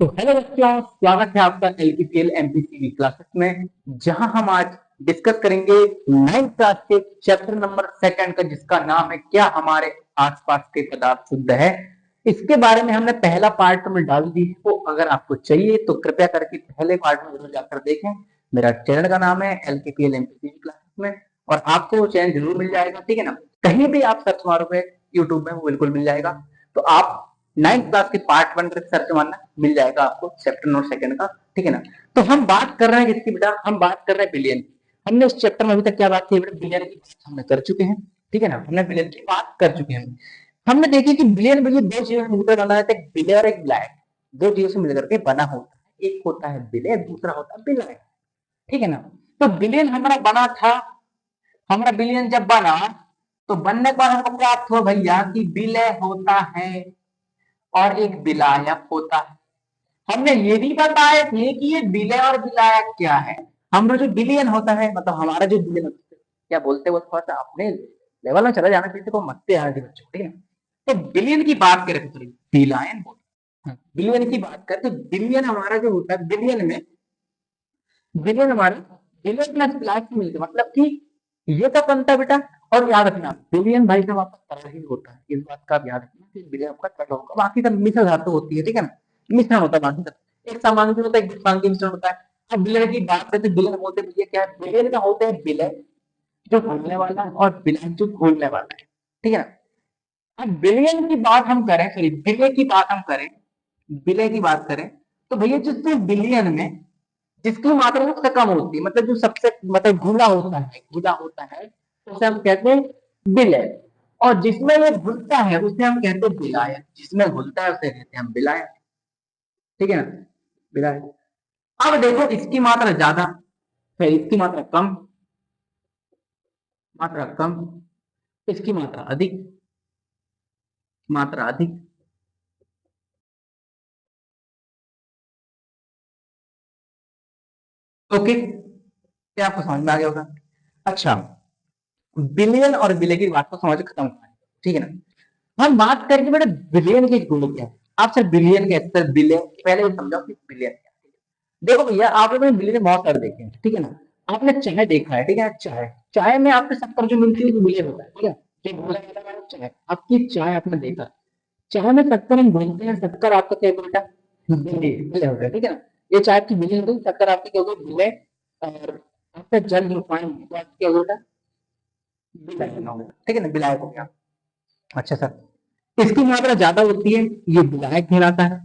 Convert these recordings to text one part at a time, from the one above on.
तो हेलो बच्चों, स्वागत है आपका एलपीसीएल एमपीसीवी क्लासेस में, जहां हम आज डिस्कस करेंगे 9th क्लास के चैप्टर नंबर सेकंड का, जिसका नाम है क्या हमारे आसपास के पदार्थ शुद्ध है। इसके बारे में हमने पहला पार्ट में डाल दी है, तो अगर आपको चाहिए तो कृपया करके पहले पार्ट में जरूर जाकर देखें। मेरा चैनल का नाम है एलपीसीएल एमपीसीवी क्लासेस में, और आपको वो चैनल जरूर मिल जाएगा, ठीक है ना। कहीं भी आप सर्च मारोगे यूट्यूब में, वो बिल्कुल मिल जाएगा। तो आप 9th क्लास के पार्ट 1 करके सर्च मारना, मिल जाएगा आपको चैप्टर नंबर सेकंड का, ठीक है ना। तो हम बात कर रहे हैं किसकी बेटा, हम बात कर रहे हैं बिलियन की। हमने उस चैप्टर में अभी तक क्या बात की बेटा, बिलियन की बात हमने कर चुके हैं, ठीक है ना। हमने बिलियन की बात कर चुके हैं। हमने देखी कि बिलियन बिलियन दो चीजों से मिलकर बना है, एक बिलियन और एक ब्लैक। दो चीजों से मिलकर के बना होता है, एक होता है बिलियन, दूसरा होता है ब्लैक, ठीक है ना। तो बिलियन हमारा बना था, हमारा बिलियन जब बना तो बनने के बाद हमको प्राप्त हुआ भैया कि विलय होता है और एक विलायक होता है। हमने ये भी बताया थे कि ये विलय और विलायक क्या है। हमारा जो बिलियन होता है, मतलब हमारा जो बिलियन होता है, क्या बोलते हैं वो थोड़ा सा अपने लेवल में चला जाना चाहिए, को मस्ती आ रही बच्चों, ठीक है। तो बिलियन की बात करें तो बिलियन होता है, बिलियन की बात करें तो बिलियन हमारा जो होता है, बिलियन में बिलियन हमारा बिलियन प्लस ब्लैक मिलकर, मतलब कि ये तो बनता है बेटा। और याद रखना, बिलियन भाई साहब आपका तरल ही होता है, इस बात का आप याद रखना कि बिलियन आपका तरल होगा, बाकी सब मिश्र धातु होती है, ठीक है ना। मिश्रण होता है बाकी सब, एक समांगी होता है, एक विषमांगी मिश्रण होता है। अब बिलियन की बात करते, बिलियन बोलते हैं क्या है, बिलियन का होता है विलय जो घूमने वाला है, और विलय जो घूमने वाला है, ठीक है ना। अब बिलियन की बात हम करें, सॉरी विलय की बात हम करें, विलय की बात करें, तो भैया जिससे बिलियन में जिसकी मात्रा सबसे कम होती है, मतलब जो सबसे मतलब घुला होता है, उसे हम कहते हैं विलय। और जिसमें ये घुलता है उसे हम कहते हैं विलायक, जिसमें घुलता है उसे कहते हैं हम विलायक, ठीक है ना, विलायक। अब देखो, इसकी मात्रा ज्यादा फिर इसकी मात्रा कम, मात्रा कम, इसकी मात्रा अधिक, मात्रा अधिक। ओके, क्या आपको समझ में आ गया होगा। अच्छा, बिलियन और विलय की बात को समझ खत्म हुआ है, ठीक है ना। हम बात करेंगे बेटा बिलियन के गुण क्या है। आप सर बिलियन के सर बिलियन पहले ये समझाओ कि बिलियन क्या है। देखो भैया, आप लोगों ने बिलियन बहुत सारे देखे हैं, ठीक है ना। आपने चाय देखा है, ठीक है, चाय चाय में आपके शक्कर जो मिलती है वो बिलियन होता है, ठीक है। ये बोला जाता है चाय, आपकी चाय आपने देखा, चाय में शक्कर हम घोलते हैं, शक्कर आपका क्या बेटा, विलय होता है, ठीक है ना। ये चाय की बिलियन होती है, शक्कर आपकी क्या होगी, विलय। और आपका जल जो पानी क्या होगा, विलायक हो गया, ठीक है ना, विलायक हो गया। अच्छा सर, इसकी मात्रा ज्यादा होती है, ये विलायक कहलाता है।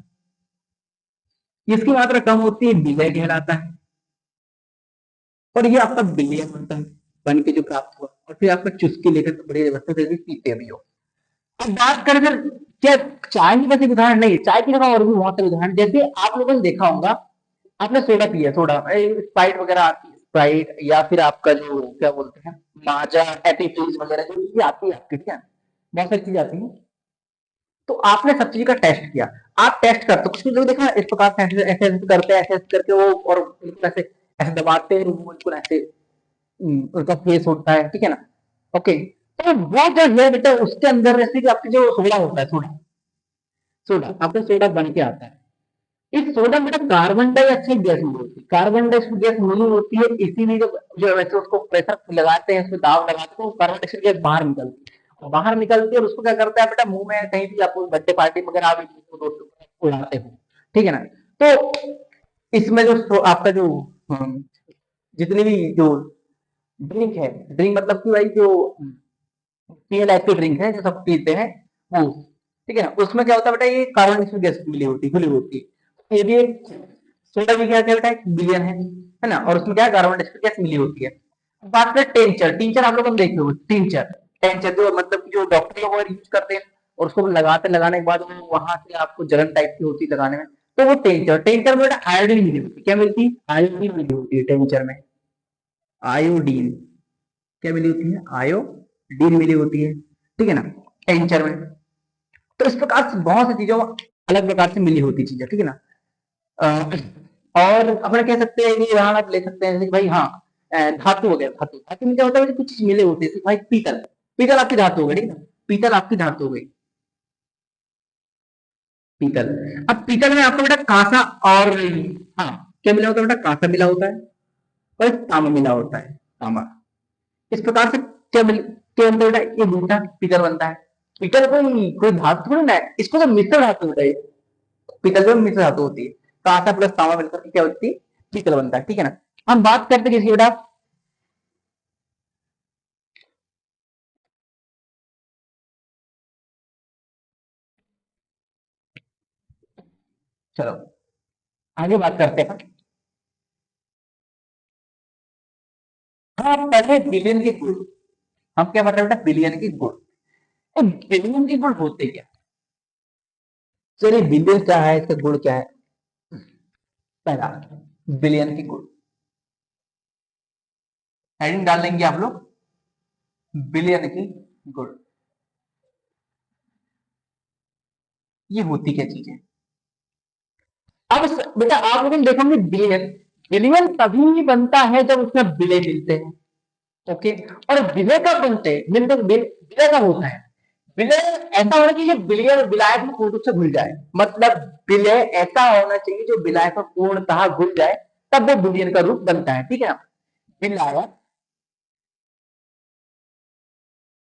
इसकी मात्रा कम होती है, विलय कहलाता है। और ये आपका विलयन होता है, बन के जो प्राप्त हुआ, और फिर आपका चुस्की लेकर तो बड़ी व्यवस्था से पीते भी हो। अब बात करें सर, क्या चाय की बस एक उदाहरण नहीं, चाय की जगह और भी बहुत सारे उदाहरण, जैसे आप लोगों ने देखा होगा, आपने सोडा पिया, सोडा स्प्राइट वगैरह आती है, स्प्राइट, या फिर आपका जो क्या बोलते हैं माजा, एपी फ्रीज वगैरह जो चीजें आती है आपकी, ठीक है, बहुत सारी चीजें आती है। तो आपने सब चीज का टेस्ट किया, आप टेस्ट करते हो, कुछ लोग देखा इस प्रकार से ऐसे ऐसे ऐसे करते हैं, ऐसे ऐसे करके वो, और बिल्कुल ऐसे ऐसे दबाते हैं, वो बिल्कुल ऐसे उनका फेस होता है, ठीक है ना। ओके, तो वो जो है बेटा, उसके अंदर जैसे कि आपकी जो सोडा होता है, सोडा, सोडा आपका सोडा बन के आता है। इस सोडा में बेटा कार्बन डाइऑक्साइड गैस मिली होती है, कार्बन डाइऑक्साइड गैस मिली होती है, इसीलिए जब जो वैसे उसको प्रेशर लगाते हैं, उसमें दाब लगाते हैं, तो कार्बन डाइऑक्साइड गैस बाहर निकलती है, बाहर निकलती है, और उसको क्या करता है बेटा, मुंह में कहीं भी आपको बर्थडे पार्टी वगैरह आप उड़ाते हो, ठीक है ना। तो इसमें जो आपका जो जितनी भी जो ड्रिंक है, ड्रिंक मतलब कि भाई जो पीने लायक की ड्रिंक है जो सब पीते हैं वो, ठीक है ना, उसमें क्या होता है बेटा, ये कार्बन डाइऑक्साइड गैस मिली होती है, खुली होती है। ये भी एक सोडा भी क्या है बेटा, एक बिलियन है ना, और उसमें क्या है, कार्बन डाइऑक्साइड गैस मिली होती है। बात करें टेंचर, टीचर आप लोग हम देखे हो, टीचर टेंचर जो मतलब कि जो डॉक्टर लोग यूज करते हैं, और उसको लगाते लगाने के बाद वो वहां से आपको जलन टाइप की होती है लगाने में, तो वो टेंचर, टेंचर में आयोडीन मिली होती है, क्या मिलती है, आयोडीन मिली होती है टेंचर में, आयोडीन क्या मिली होती है, आयोडीन मिली होती है, ठीक है ना, टेंचर में। तो इस प्रकार से बहुत सी चीजों अलग प्रकार से मिली होती चीजें, ठीक है ना। और अपने कह सकते हैं कि यहाँ आप ले सकते हैं, जैसे कि भाई हाँ, धातु हो गया, धातु, धातु में क्या होता है, कुछ चीज मिले होते हैं, भाई पीतल, पीतल आपकी धातु हो गई, ठीक है ना, पीतल आपकी धातु हो गई, पीतल। अब पीतल में आपको बेटा कांसा और हाँ क्या मिला होता है बेटा, कांसा मिला होता है और तांबा मिला होता है, तांबा। इस प्रकार से क्या बनता है बेटा, ये जूठा पीतल बनता है। पीतल कोई धातु थोड़ी ना है, इसको तो मिश्र धातु होता है। पीतल में मिश्र धातु होती है, कांसा प्लस तांबा मिलकर के क्या होती है, पीतल बनता है, ठीक है ना। हम बात करते हैं किसकी बेटा, चलो आगे बात करते हैं। हाँ पहले बिलियन के गुण, हम क्या बता रहे बेटा, बिलियन के गुण। तो बिलियन के गुण होते क्या, चलिए बिलियन क्या है, इसका गुण क्या है। पहला, बिलियन के गुण, हेडिंग डाल लेंगे आप लोग, बिलियन की गुण। ये होती क्या चीज है। अब बेटा आप लोग देखोगे बिलियन, बिलियन तभी बनता है जब उसमें विलय मिलते हैं। ओके, और विलय कब बनते हैं, मिलते विलय कब होता है, विलय ऐसा होना चाहिए विलय विलायक में पूर्ण रूप से घुल जाए, मतलब विलय ऐसा होना चाहिए जो विलायक में पूर्णतः घुल जाए, तब वो विलयन का रूप बनता है, ठीक है ना। विलायक,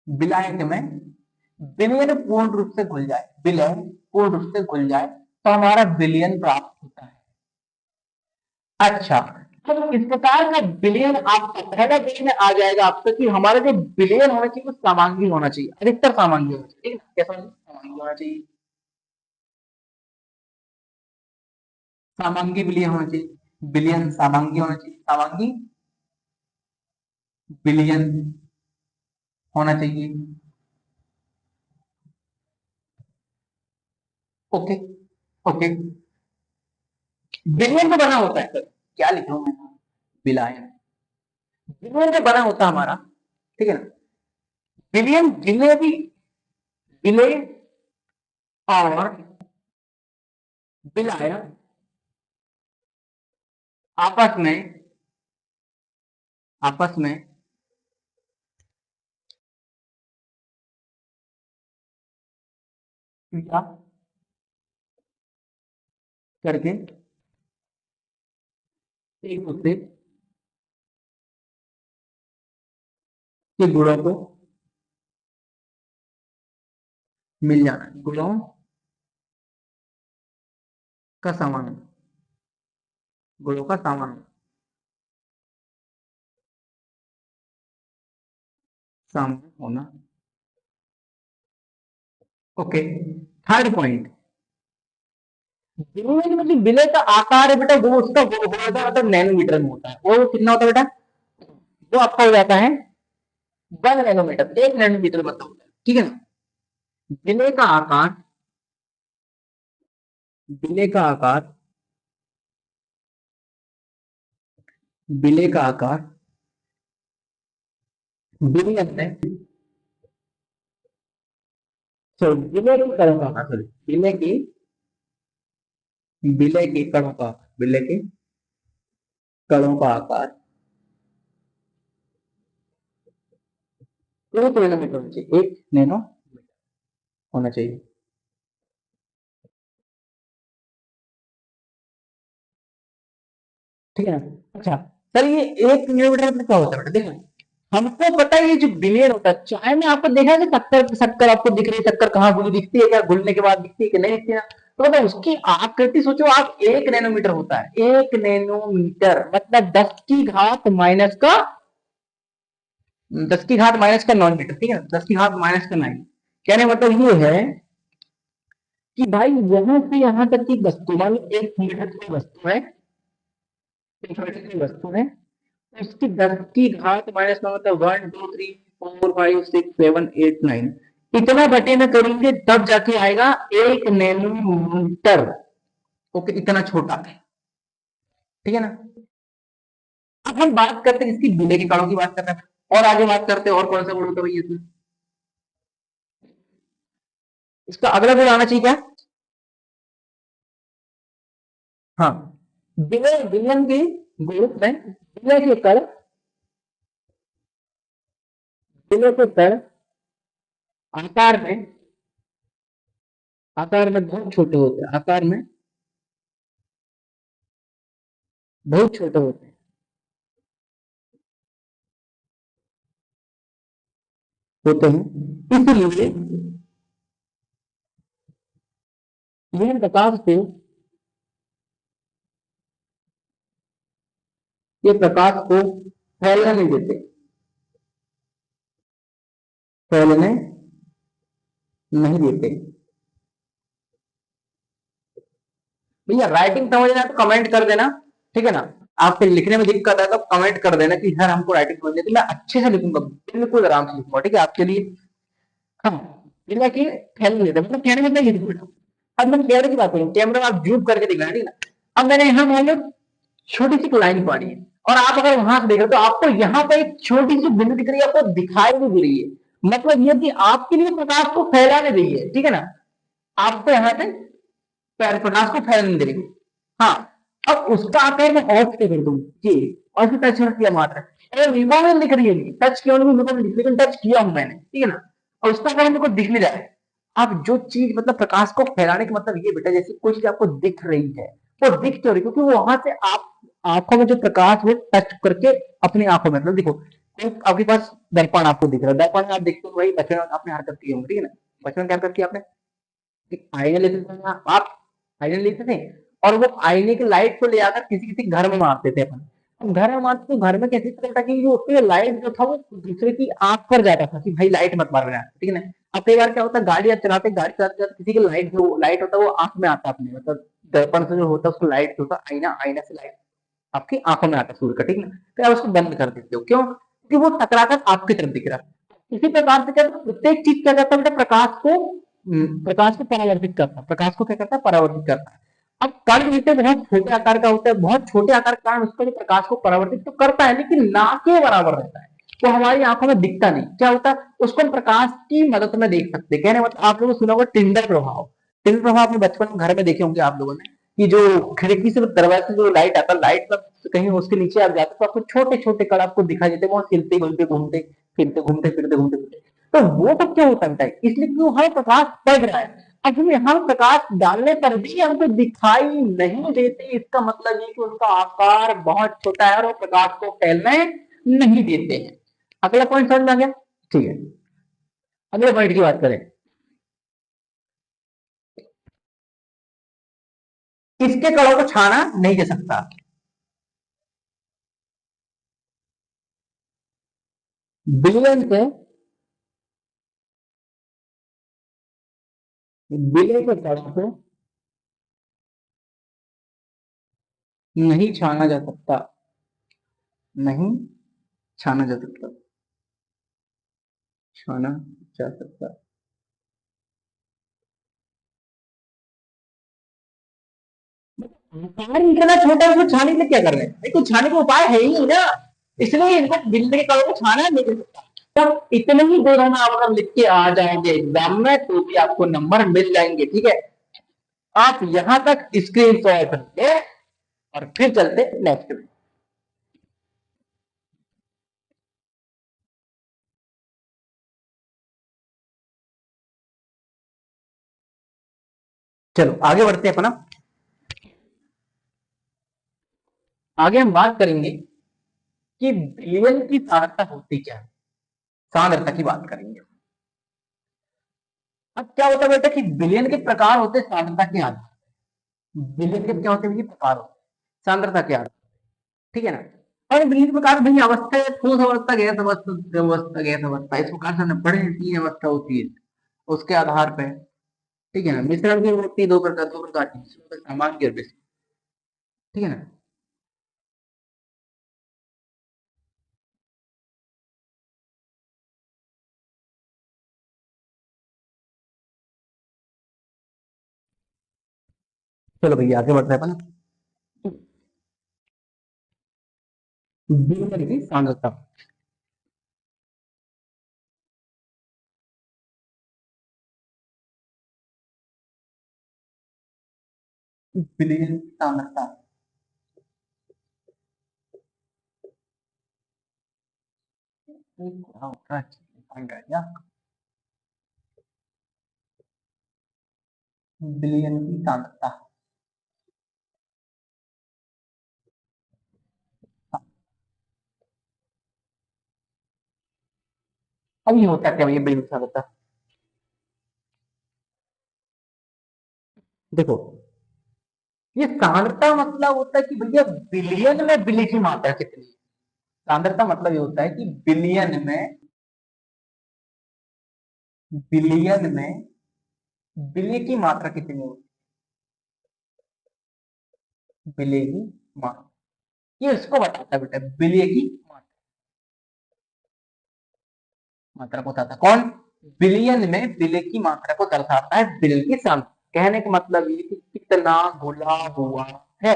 विलायक में विलयन पूर्ण रूप से घुल जाए, विलय पूर्ण रूप से घुल जाए तो हमारा विलयन प्राप्त होता है। अच्छा, तो इस प्रकार का विलयन आपका पहला विलयन आ जाएगा आपका कि हमारा जो विलयन होना चाहिए वो समांगी होना चाहिए, अधिकतर समांगी होना चाहिए, ठीक है, कैसा समांगी होना चाहिए, समांगी विलयन होना चाहिए, विलयन समांगी होना चाहिए, समांगी विलयन होना चाहिए। ओके, ओके, विलयन तो बना होता है सर, क्या लिख रहा हूं मैं, विलायन, विलयन तो बना होता है हमारा, ठीक है ना। विलयन विलय भी, विलय और विलायन आपस में, आपस में क्रिया करके एक दूसरे के गुणों को मिल जाना, गुणों का समान, गुणों का समान, समान होना। ओके, थर्ड पॉइंट, विलय मतलब विलय का आकार है बेटा, वो उसका वो होता है मतलब नैनोमीटर में होता है, वो कितना होता है बेटा, वो आपका हो जाता है 1 नैनोमीटर, 1 नैनोमीटर मतलब होता है, ठीक है ना। विलय का आकार, विलय का आकार, विलय का आकार विलयन में, सॉरी विलय की कणों का आकार, सॉरी विलय की, विलय के कणों का, विलय के कणों का आकार 1 नैनोमीटर होना चाहिए, 1 नैनो होना चाहिए, ठीक है ना। अच्छा सर ये 1 किलोमीटर मतलब क्या होता है बेटा, देखो हमको पता है ये जो बिलियन होता है, चाय में आपको देखा है कि शक्कर, शक्कर आपको दिख रही है, शक्कर कहाँ घुली दिखती है क्या, घुलने के बाद दिखती है कि नहीं दिखती है ना, तो मतलब उसकी आकृति सोचो आप, 1 नैनोमीटर होता है, 1 नैनोमीटर मतलब 10 की घात माइनस का 9 मीटर, ठीक है ना, 10 की घात माइनस का 9, कहने मतलब ये है कि भाई यहाँ से यहाँ तक की वस्तु, मान लो 1 मीटर की वस्तु है, 1 मीटर की वस्तु है, उसकी 10 की घात माइनस 9 मतलब 1 2 3 4 5 6 7 8 9, इतना बटे में करेंगे तब जाके आएगा 1 नैनोमीटर। ओके, इतना छोटा, ठीक है ना। अब हम बात करते हैं इसकी विलय के कारणों की बात करते हैं, और आगे बात करते हैं और कौन सा गुण होता है भैया इसमें, इसका अगला गुण आना चाहिए क्या, हाँ विलय, विलयन के गुण में, विलय के कण, विलय के कण आकार में आकार में बहुत छोटे होते हैं, आकार में बहुत छोटे होते हैं। होते हैं इसलिए यह प्रकाश को, ये प्रकाश को फैलने नहीं देते, फैलने नहीं देते। भैया राइटिंग समझ रहे हैं तो कमेंट कर देना, ठीक है ना। आपके लिखने में दिक्कत है तो कमेंट कर देना कि सर हमको राइटिंग समझ नहीं आती, मैं अच्छे से लिखूंगा, बिल्कुल आराम से लिखूंगा, ठीक है आपके लिए। हाँ, बिना कि फैल नहीं देता, मतलब कहने में नहीं लिखूंगा। अब मैं कैमरे की बात करूँ, कैमरा में आप जूम करके दिखना है, ठीक है ना। अब मैंने यहाँ मान लो छोटी सी लाइन पड़ी है, और आप अगर वहां से देख रहे हो तो आपको यहाँ पे एक छोटी सी बिंदु दिख रही है, आपको दिखाई भी दे रही है, मतलब ये कि आपके लिए प्रकाश को फैलाने दी है, ठीक है ना। आपको यहाँ पे प्रकाश को फैलने नहीं देगी। हाँ, अब उसका आकार मैं ऑफ से कर दूं जी, और फिर टच किया मात्र, अगर वीवो में दिख रही है, टच किया नहीं वीवो में, लेकिन टच किया हूं मैंने, ठीक है ना, और उसका आकार मेरे को दिख नहीं रहा है। अब जो चीज मतलब प्रकाश को फैलाने का मतलब ये बेटा, जैसे कोई चीज आपको दिख रही है, वो दिख क्यों रही, क्योंकि वो वहां से आप आंखों में जो प्रकाश है टच करके अपनी आंखों में, मतलब देखो एक आपके पास दर्पण आपको दिख रहा है, दर्पण में आप देखते हो, वही बचपन में आपने हरकत की होगी, ठीक है ना। बचपन में क्या हरकत की आपने, एक आईने लेते थे ना आप, आईने लेते थे, और वो आईने की लाइट को ले आकर किसी किसी घर में मारते थे अपन। अब घर में मारते तो घर में कैसे चलता कि जो उसके लाइट जो था वो दूसरे की आंख पर जाता था कि भाई लाइट मत मार मेरा, ठीक है ना। अब कई बार क्या होता है, गाड़ी आप चलाते, गाड़ी चलाते चलाते किसी की लाइट, जो लाइट होता है वो आंख में आता है अपने, मतलब दर्पण से जो होता है उसको लाइट होता है, आईना, आईना से लाइट आपकी आंखों में आता है सूर्य का, ठीक है ना। तो आप उसको बंद कर देते हो, क्यों, क्योंकि वो टकराकर आपकी तरफ दिख रहा है। इसी प्रकार से क्या, प्रत्येक चीज क्या करता है बेटा, प्रकाश को परावर्तित करता है, प्रकाश को क्या करता है, परावर्तित करता है। अब कण जैसे बहुत छोटे आकार का होता है, बहुत छोटे आकार का कण उसको प्रकाश को परावर्तित तो करता है, लेकिन ना के बराबर रहता है, तो हमारी आंखों में दिखता नहीं। क्या होता है, उसको हम प्रकाश की मदद में देख सकते हैं। कहने मतलब आप लोगों ने सुना होगा टिंडर प्रभाव, टिंडर प्रभाव अपने बचपन में घर में देखे होंगे आप लोगों ने, कि जो खिड़की से दरवाजे से जो लाइट आता है, लाइट का कहीं उसके नीचे आप जाते तो आपको छोटे छोटे कण आपको दिखाई देते, वो हिलते घुलते घूमते फिरते, घूमते फिरते घूमते फिरते। तो वो सब क्यों होता है, इसलिए कि वो हमें प्रकाश पड़ रहा है। अब हम यहाँ प्रकाश डालने पर भी हमको दिखाई नहीं देते, इसका मतलब ये कि उनका आकार बहुत छोटा है और वो प्रकाश को फैलने नहीं देते हैं। अगला पॉइंट समझ में आ गया, ठीक है। अगले पॉइंट की बात करें, किसके कणों को छाना नहीं दे सकता, बिलियन से, बिलियन के कणों को नहीं छाना जा सकता, नहीं छाना जा सकता, छाना जा सकता। आकार इतना छोटा है, उसको छाने के लिए क्या कर रहे हैं, कुछ छाने का उपाय है ही नहीं ना, इसलिए इनको बिजली के कणों को छाना नहीं दे सकता। जब इतने ही दो ना आप अगर लिख के आ जाएंगे एग्जाम में तो भी आपको नंबर मिल जाएंगे, ठीक है। आप यहां तक स्क्रीन शॉट ले, और फिर चलते नेक्स्ट में। चलो आगे बढ़ते हैं अपना, आगे हम बात करेंगे कि बिलियन की सांद्रता होती क्या है, सांद्रता की बात करेंगे। अब क्या होता है बेटा कि बिलियन के प्रकार होते हैं सांद्रता के आधार, बिलियन के क्या होते हैं प्रकार होते हैं सांद्रता के आधार, ठीक है ना। और बिलियन के प्रकार भाई अवस्था है, ठोस अवस्था, गैस अवस्था, द्रव अवस्था, गैस अवस्था, इस प्रकार से हमने पढ़े हैं, तीन अवस्था होती है उसके आधार पे, ठीक है ना। मिश्रण भी होती है दो प्रकार की, सामान्य और विशिष्ट, ठीक है ना। चलो भैया आगे बढ़ते हैं अपन, बिलियन की सांद्रता, बिलियन की सांद्रता, विलयन की सांद्रता। अब ये होता क्या भैया विलयन की सांद्रता? देखो, ये सांद्रता मतलब होता है कि भैया बिलियन में विलय की मात्रा कितनी है। सांद्रता मतलब ये होता है कि बिलियन में विलय की मात्रा कितनी होती है, विलय की मात्रा। ये इसको बताता है बेटा, विलय की मात्रा को बताता है कौन? बिलियन में विलय की मात्रा को दर्शाता है विलय की सांद्रता। कहने का मतलब ये कि कितना घुला हुआ है,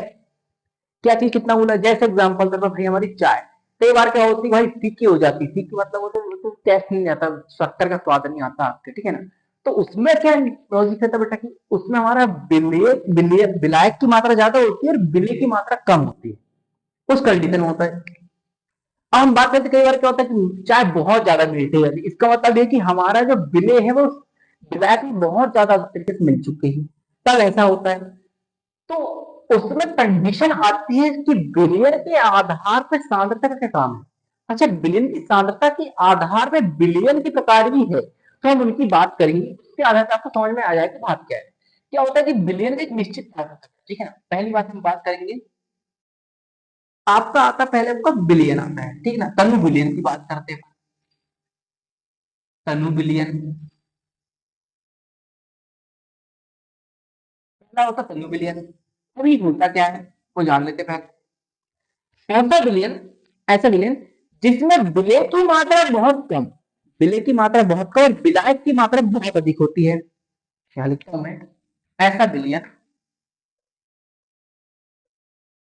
क्या चीज कितना घुला। जैसे एग्जाम्पल तौर पर भाई हमारी चाय कई बार क्या होती है भाई फीकी हो जाती है। फीकी मतलब वो तो टेस्ट नहीं आता, शक्कर का स्वाद नहीं आता आपके, ठीक है ना। तो उसमें क्या लॉजिक है बेटा कि उसमें हमारा विलय विलय विलायक की मात्रा ज्यादा होती है और विलय की मात्रा कम होती है, उस कंडीशन में होता है। अब हम बात करते कई बार क्या होता है कि चाय बहुत ज्यादा मीठी हो जाती है, इसका मतलब ये कि हमारा जो विलय है वो विलायक में बहुत ज्यादा तरीके से मिल चुके हैं, तब ऐसा होता है। तो उसमें कंडीशन आती है कि बिलियन के आधार पर सांद्रता का क्या काम है। अच्छा, बिलियन की सांद्रता के आधार पर बिलियन के प्रकार भी है, तो हम उनकी बात करेंगे, उसके आधार पर आपको समझ में आ जाएगा बात क्या है। क्या होता है कि बिलियन का एक निश्चित सांद्रता है, ठीक है ना। पहली बात हम बात करेंगे, आपका आता पहले आपका बिलियन आता है, ठीक है ना। तनु बिलियन की बात करते हैं, तनु बिलियन पहला होता है, तनु बिलियन। अभी होता क्या है वो जान लेते पहले। ऐसा विलयन, ऐसा विलयन जिसमें विलय की मात्रा बहुत कम, विलय की मात्रा बहुत कम और विलायक की मात्रा बहुत अधिक होती है। क्या लिखता हूं मैं? ऐसा विलयन,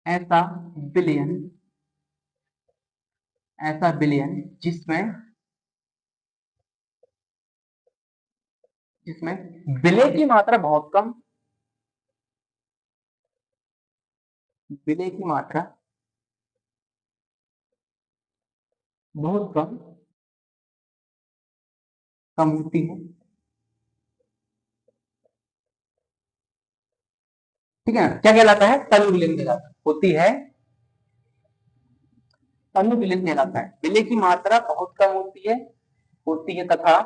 ऐसा विलयन, ऐसा विलयन जिसमें जिसमें विलय की मात्रा बहुत कम, विलय की मात्रा बहुत कम कम होती है, ठीक है ना। क्या कहलाता है? तनु विलयन कहलाता है, होती है तनु विलयन कहलाता है। विलय की मात्रा बहुत कम होती है तथा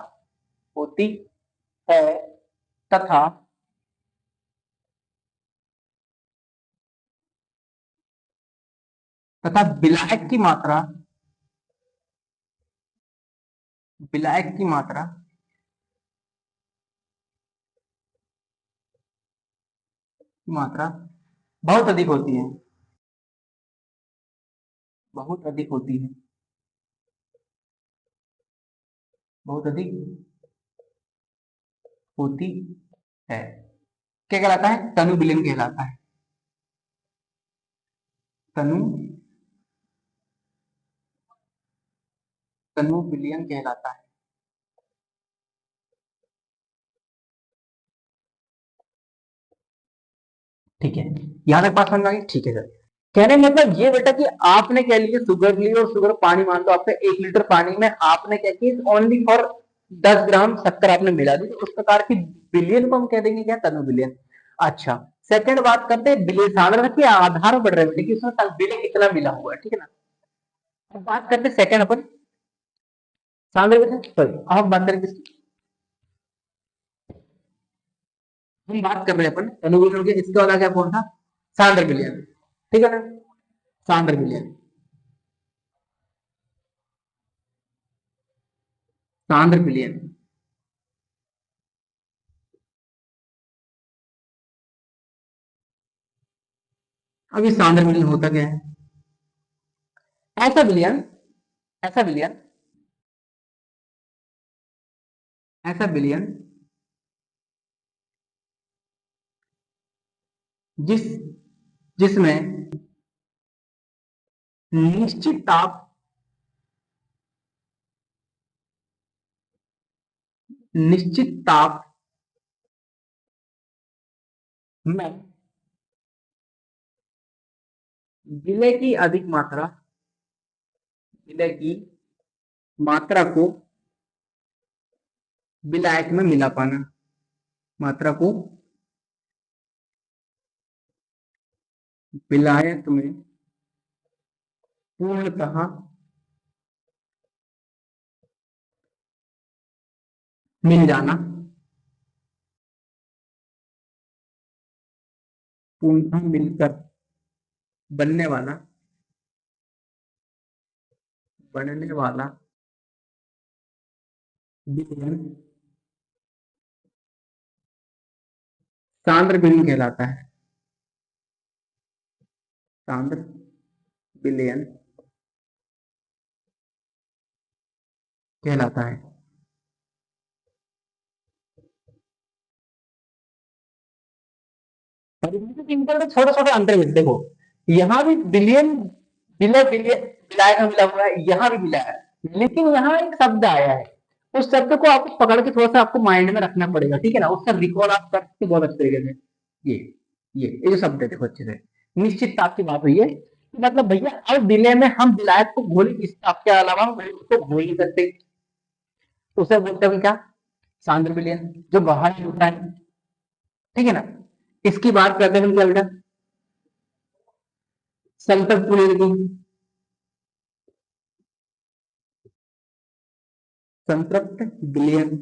होती है तथा तथा विलायक की मात्रा बहुत अधिक होती है, बहुत अधिक होती है, बहुत अधिक होती है। क्या कहलाता है? तनु विलयन कहलाता है, तनु तनु विलयन कहलाता है। ठीक है, यहां तक बात समझ में आ गई? ठीक है सर। कहने का मतलब ये बेटा कि आपने क्या लिया, शुगर ली और शुगर पानी मान लो आपका 1 लीटर पानी में आपने क्या किया, ओनली फॉर 10 ग्राम शक्कर आपने मिला दी, तो उस प्रकार की बिलियन को हम कह देंगे क्या? तनु बिलियन। अच्छा, सेकंड बात करते हैं बिलियन सांद्रता के आधार पर बढ़ रहे हैं कि उसमें बिलियन कितना मिला हुआ है, ठीक है ना। अब बात करते हैं सेकंड अपन सांद्रता, सॉरी अब हम बात करेंगे हम बात कर रहे हैं अपन तनु बिलियन के, इसके बाद क्या कौन था? सांद्र बिलियन, ठीक है ना। सांद्र बिलियन, सांद्र बिलियन। अब ये सांद्र बिलियन होता क्या है? ऐसा विलयन, ऐसा विलयन, ऐसा विलयन जिस जिसमें निश्चित ताप निश्चित ताप में विलय की अधिक मात्रा, विलय की मात्रा को विलायक में मिला पाना, मात्रा को विलायत में पूर्णतः मिल जाना, पूर्णतः मिलकर बनने वाला, बनने वाला विलयन सांद्र विलयन कहलाता है। सांद्र विलयन कहलाता है। परिभाषा के अंतर में छोटे छोटे अंतर मिलते हो। यहाँ भी बिलियन, बिलियन बिलियन बिलाय का मिला हुआ है, यहाँ भी मिला है, लेकिन यहाँ एक शब्द आया है, उस शब्द को आपको पकड़ के थोड़ा सा आपको माइंड में रखना पड़ेगा, ठीक है ना, उसका रिकॉल आप कर सकते बहुत अच्छे तरीके से। ये ये जो शब्द है देखो अच्छे से, निश्चित ताप की बात हुई है, मतलब भैया अब विलय में हम विलायत को घोल, इस ताप के अलावा हम उसको घोल नहीं सकते, तो उसे बोलते हैं क्या, सांद्र विलयन, जो बाहर होता है, ठीक है ना। इसकी बात करते हैं हम क्या बेटा, संतृप्त विलयन की। संतृप्त विलयन,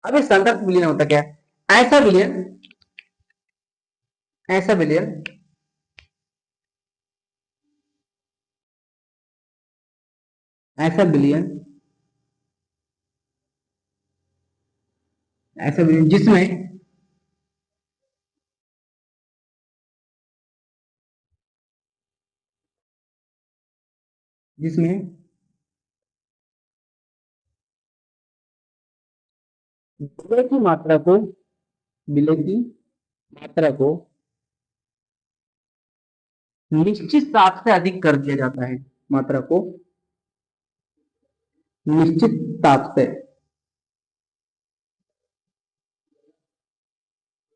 अब ये संतृप्त विलयन होता क्या है, ऐसा विलयन, ऐसा विलयन ऐसा विलयन ऐसा विलयन जिसमें जिसमें विलय की मात्रा को, विलय की मात्रा को निश्चित ताप से अधिक कर दिया जाता है, मात्रा को निश्चित ताप से,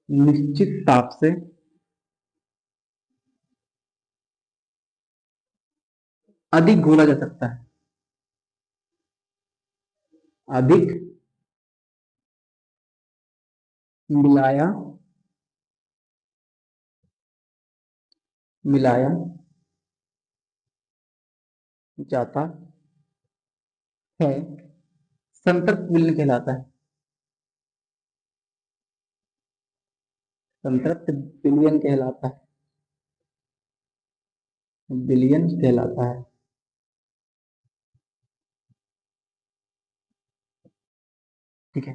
निश्चित ताप से अधिक घोला जा सकता है, अधिक मिलाया मिलाया जाता है, संतृप्त विलयन कहलाता है। संतृप्त विलयन कहलाता है, विलयन कहलाता है, ठीक है।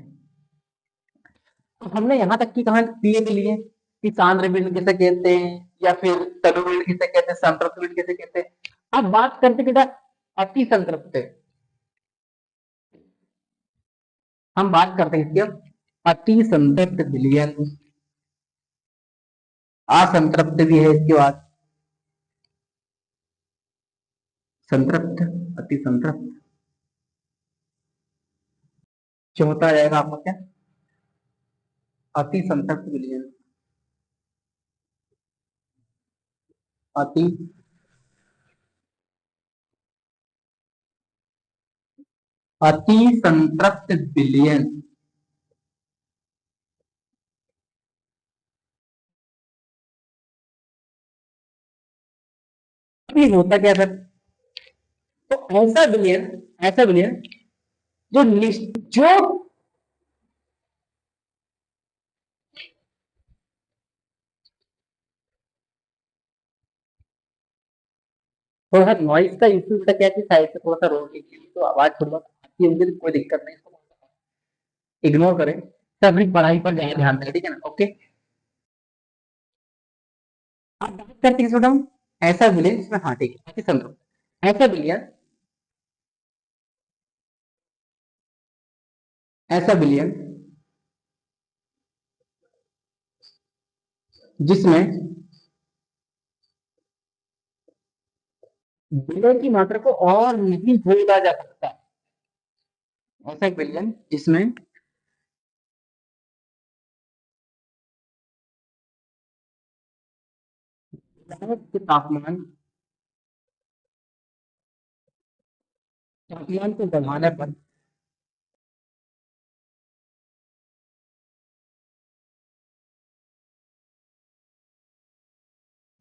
तो हमने यहाँ तक की कहानी ये लिए कि सांद्र विलयन किसे कहते हैं, या फिर तनु विलयन किसे कहते हैं, संतृप्त विलयन किसे कहते हैं। अब बात करते बेटा अति संतृप्त, हम बात करते हैं इसकी अति संतृप्त विलयन, असंतृप्त भी है इसके बाद, संतृप्त, अति संतृप्त, चौथा आएगा आपका क्या, अति संतृप्त विलयन, अति अति संतृप्त विलयन। अभी होता क्या सर, तो ऐसा विलयन, ऐसा विलयन जो जो थोड़ा सा नॉइज का इश्यू बेटा, क्या चीज साइड से थोड़ा सा रोक लीजिए, तो आवाज थोड़ी बहुत आती है मुझे, तो कोई दिक्कत नहीं, इसको इग्नोर करें, सब अपनी पढ़ाई पर ज्यादा ध्यान दें, ठीक है ना, ओके। आप बात करते हैं इसमें हम ऐसा विलयन जिसमें, हाँ ठीक है, अति संतृप्त, ऐसा विलयन, ऐसा विलयन जिसमें विलय की मात्रा को और नहीं जोड़ा जा सकता, ऐसा एक विलयन जिसमें के तापमान, तापमान को बढ़ाने पर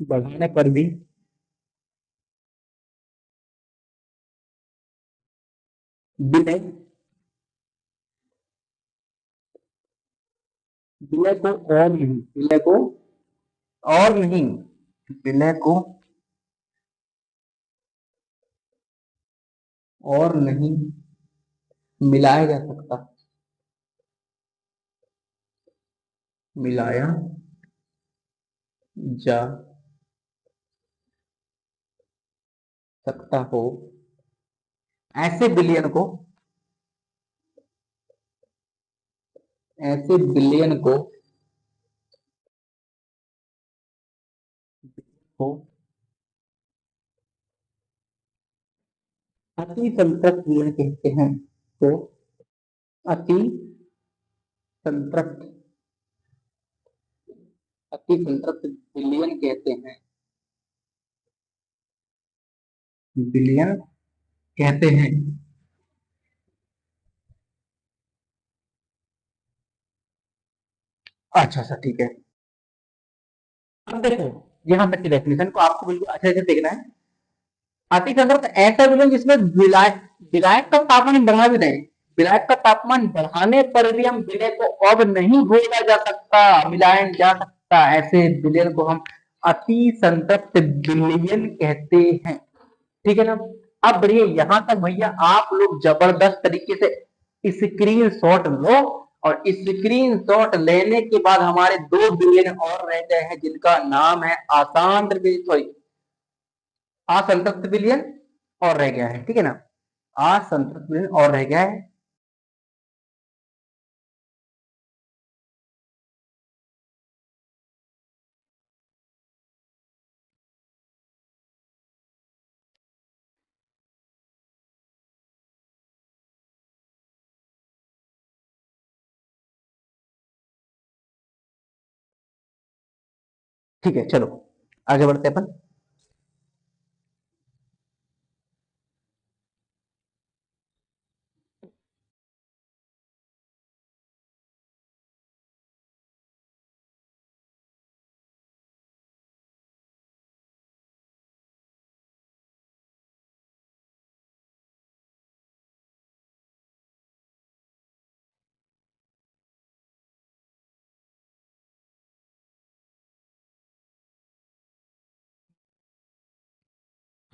बढ़ाने पर भी विलय विलय को और नहीं, विलय को और नहीं, विलय को और नहीं मिलाया जा सकता, मिलाया जा सकता हो ऐसे विलयन को, ऐसे विलयन को अति संतृप्त विलयन कहते हैं। तो अति संतृप्त, अति संतृप्त विलयन कहते हैं, विलयन कहते हैं। अच्छा अच्छा ठीक है। अब देखो, यहाँ तक की डेफिनेशन को आपको बिल्कुल अच्छे से देखना है। अति संतृप्त ऐसा विलयन जिसमें विलायक विलायक का तापमान बढ़ा भी नहीं, विलायक का तापमान बढ़ाने पर भी हम विलय को अब नहीं घोला जा सकता, मिलाया जा सकता, ऐसे विलयन को हम अति संतृप्त विलयन कहते हैं। ठीक है ना। अब बढ़िए यहां तक भैया, आप लोग जबरदस्त तरीके से स्क्रीन शॉट लो, और स्क्रीन शॉट लेने के बाद हमारे दो बिलियन और रह गए हैं जिनका नाम है अशांत, सॉरी असंतृप्त विलयन और रह गया है। ठीक है ना, असंतृप्त विलयन और रह गया है। ठीक है, चलो आगे बढ़ते हैं अपन।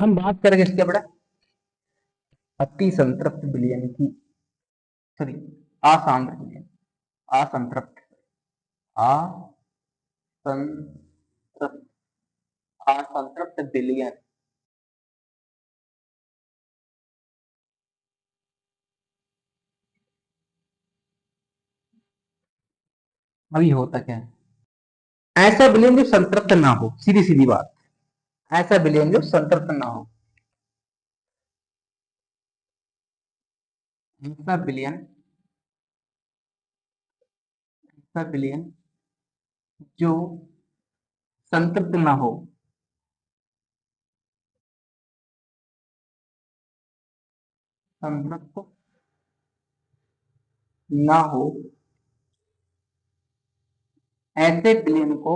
हम बात करेंगे इसके बड़ा अति संतृप्त विलयन की, सॉरी असांद्र विलयन, असंतृप्त, असंतृप्त, असंतृप्त विलयन। अभी होता क्या है, ऐसा विलयन जो संतृप्त ना हो, सीधी सीधी बात, ऐसा विलयन जो संतृप्त ना हो, ऐसा विलयन, ऐसा विलयन जो संतृप्त ना हो, संतृप्त ना हो, ऐसे विलयन को,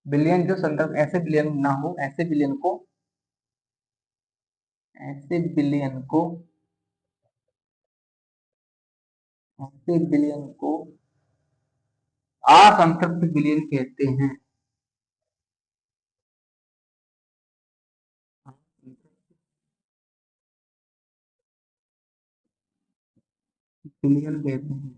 विलयन जो संतृप्त, ऐसे विलयन ना हो, ऐसे विलयन को, ऐसे विलयन को, ऐसे विलयन को असंतृप्त विलयन कहते हैं। विलयन कहते हैं,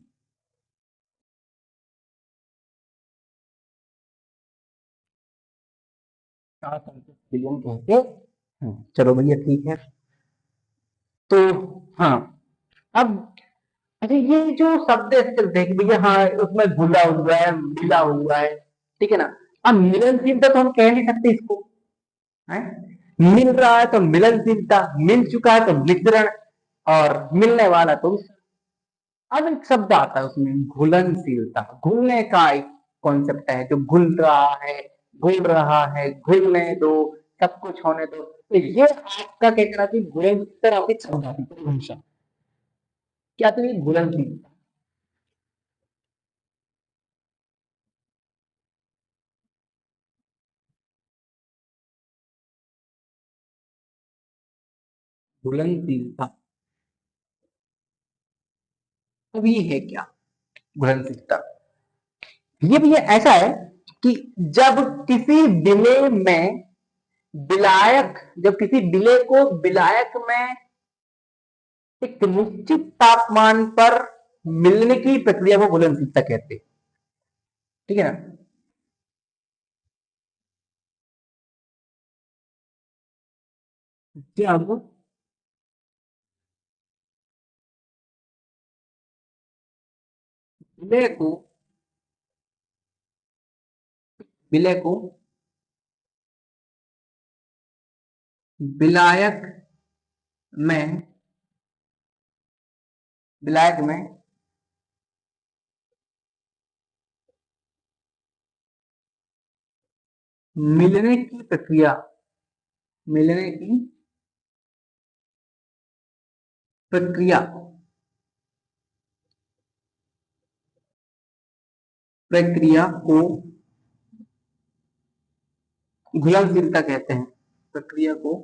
असंतृप्त विलयन कहते हैं। चलो भैया ठीक है। तो हाँ, अब अच्छा ये जो शब्द ऐसे चलते हैं कि भैया हाँ उसमें घुला हुआ है, मिला हुआ है, ठीक है ना। अब मिलनशीलता तो हम कह नहीं सकते इसको, है, मिल रहा है तो मिलनशीलता, मिल चुका है तो मिश्रण, और मिलने वाला तो अब एक शब्द आता है उसमें घुलनशीलता, घुलने का एक कॉन्सेप्ट है, जो घुल रहा है, घुल रहा है, घुलने दो, सब कुछ होने दो। तो ये आपका कहना कि घुलनशीलता आपकी शब्द आती है भाषा, क्या तो ये घुलनशीलता। घुलनशीलता। अब ये है क्या घुलनशीलता? ये भी ऐसा है कि जब किसी विलेय में विलायक, जब किसी विलेय को विलायक में एक निश्चित तापमान पर मिलने की प्रक्रिया को घुलनशीलता कहते हैं। ठीक है ना? जब विलेय को विलेय को विलायक में विलायक में मिलने की प्रक्रिया, मिलने की प्रक्रिया प्रक्रिया को घुलनशीलता कहते हैं। प्रक्रिया को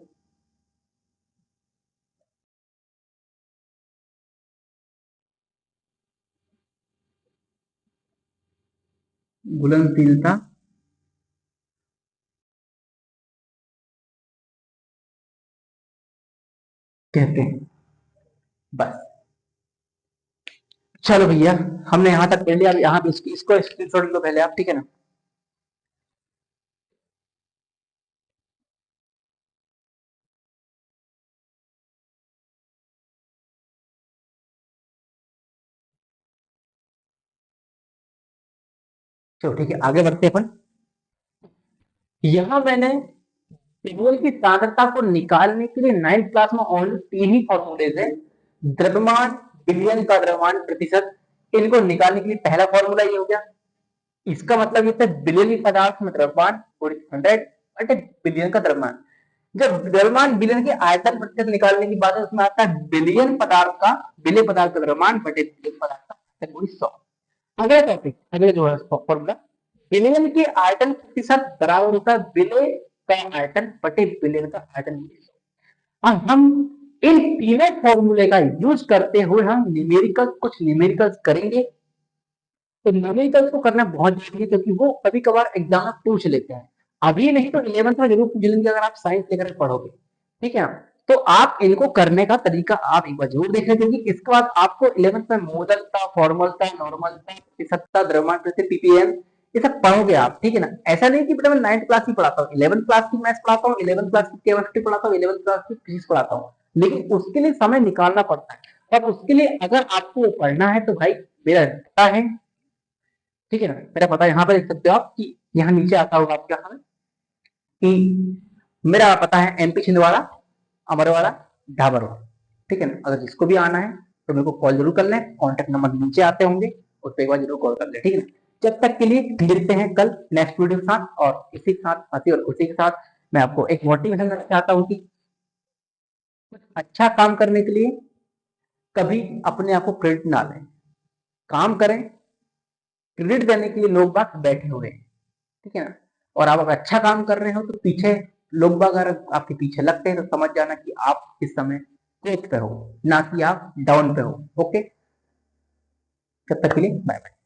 घुलनशीलता कहते हैं। बस, चलो भैया, हमने यहां तक पढ़ लिया। अब यहाँ पे इसको स्क्रीनशॉट लो पहले आप, ठीक है ना? चलो ठीक है, आगे बढ़ते हैं अपन। यहाँ मैंने पेट्रोल की सांद्रता को निकालने के लिए 9th क्लास में ओनली 3 ही फॉर्मूले थे। द्रव्यमान, विलयन का द्रव्यमान प्रतिशत, इनको निकालने के लिए पहला फॉर्मूला ये हो गया। इसका मतलब ये था बिलियन पदार्थ में द्रव्यमान 100 बटे बिलियन का द्रव्यमान। जब द्रव्यमान बिलियन के आयतन प्रतिशत निकालने की बात है, उसमें आता है बिलियन पदार्थ का, विलेय पदार्थ का द्रव्यमान बटे बिलियन पदार्थ का आयतन 100। अगला टॉपिक, अगले जो है फॉर्मूला, विलयन के आयतन प्रतिशत बराबर होता है विलेय का आयतन बटे विलयन का आयतन 100। और हम इन तीनों फॉर्मूले का यूज करते हुए हम न्यूमेरिकल, कुछ न्यूमेरिकल्स करेंगे। तो न्यूमेरिकल्स को करना बहुत जरूरी है, क्योंकि वो कभी कभार एग्जाम में पूछ लेते हैं। अभी नहीं तो 11th में जरूर पूछ लेंगे, अगर आप साइंस लेकर पढ़ोगे। ठीक है? तो आप इनको करने का तरीका आप एक बार जरूर देख लें, क्योंकि इसके बाद आपको 11th में मोडलता, फॉर्मलता, नॉर्मलता, प्रतिशतता, द्रव्यमान प्रतिशत, पीपीएम, ये सब पढ़ोगे आप। ठीक है ना? ऐसा नहीं कि बेटा मैं 9th क्लास की पढ़ाता हूँ, 11th क्लास की मैथ्स पढ़ाता हूँ, 11th क्लास की केमिस्ट्री पढ़ाता हूँ, 11th क्लास की फिजिक्स पढ़ाता हूँ, लेकिन उसके लिए समय निकालना पड़ता है। और उसके लिए अगर आपको पढ़ना है तो भाई मेरा पता है, ठीक है ना? मेरा पता यहाँ पर देख सकते हो आप कि यहाँ नीचे आता होगा आपके यहाँ कि मेरा पता है एमपी छिंदवाड़ा, अमरवाड़ा, ढाबरवाड़ा। ठीक है ना? अगर जिसको भी आना है तो मेरे को कॉल जरूर कर लें, कॉन्टेक्ट नंबर नीचे आते होंगे, उस पर एक बार जरूर कॉल कर ले। ठीक है ना? जब तक के लिए मिलते हैं कल नेक्स्ट वीडियो के साथ, और इसी के साथ, हंसी और खुशी के साथ मैं आपको एक मोटिवेशन देना चाहता हूँ कि कुछ अच्छा काम करने के लिए कभी अपने आप को क्रेडिट ना लें। काम करें, क्रेडिट देने के लिए लोग बात बैठे हुए हैं। ठीक है ना? और आप अगर अच्छा काम कर रहे हो तो पीछे लोग बाग अगर आपके पीछे लगते हैं तो समझ जाना कि आप इस समय टॉप पे हो, ना कि आप डाउन पे हो। ओके, तब तक के लिए बाय बाय।